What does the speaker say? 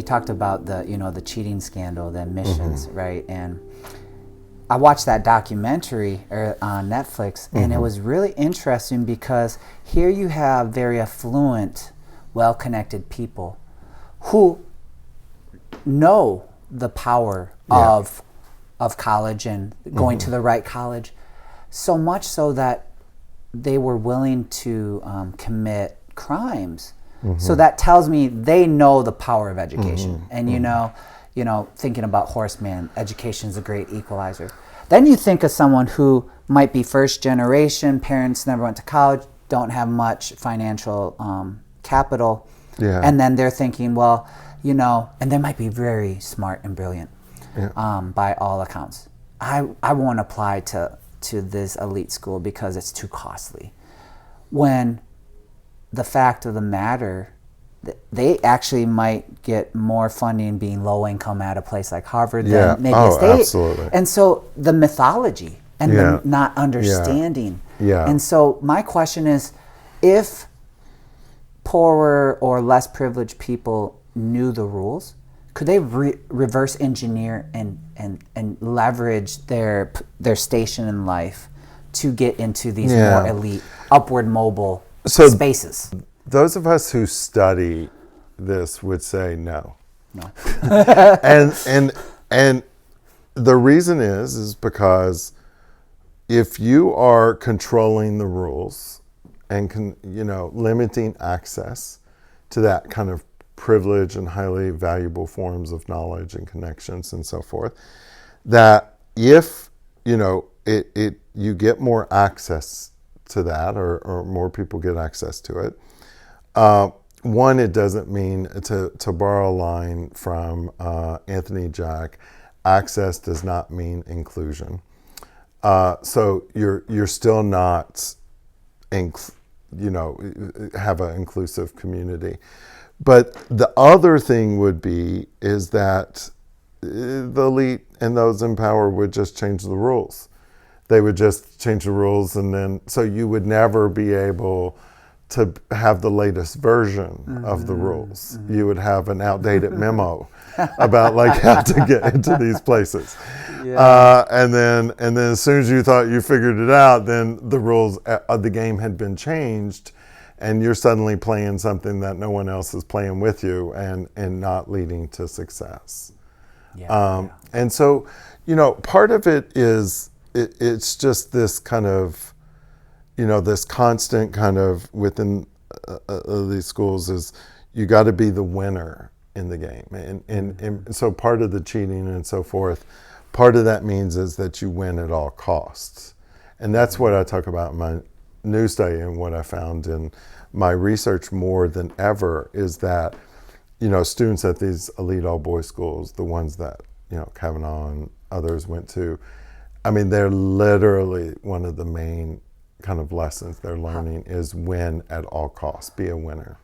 you talked about the cheating scandal, the admissions, right? And I watched that documentary on Netflix, and it was really interesting because here you have very affluent, well-connected people who know the power of college and going to the right college, so much so that they were willing to commit crimes. So that tells me they know the power of education. And thinking about Horseman, education is a great equalizer. Then you think of someone who might be first generation, parents never went to college, don't have much financial capital, and then they're thinking, well, and they might be very smart and brilliant by all accounts. I won't apply to this elite school because it's too costly. When the fact of the matter, they actually might get more funding being low income at a place like Harvard than maybe a state. Absolutely. And so the mythology and the not understanding. And so my question is, if poorer or less privileged people knew the rules, could they reverse engineer and leverage their station in life to get into these more elite, upward mobile spaces? Those of us who study this would say no. and the reason is because if you are controlling the rules and limiting access to that kind of privilege and highly valuable forms of knowledge and connections and so forth, that if you get more access to that, or more people get access to it, one, it doesn't mean, to borrow a line from Anthony Jack, access does not mean inclusion. So you're still not have an inclusive community. But the other thing would be is that the elite and those in power would just change the rules. They would just change the rules, and then so you would never be able to have the latest version of the rules. You would have an outdated memo about how to get into these places. And then as soon as you thought you figured it out, then the rules of the game had been changed, and you're suddenly playing something that no one else is playing with you, and not leading to success. And so, part of it is it's just this kind of, this constant kind of within these schools is you got to be the winner in the game. And so part of the cheating and so forth, part of that means is that you win at all costs. And that's what I talk about in my new study, and what I found in my research more than ever is that, students at these elite all boys schools, the ones that, Kavanaugh and others went to, they're literally one of the main kind of lessons they're learning is win at all costs, be a winner.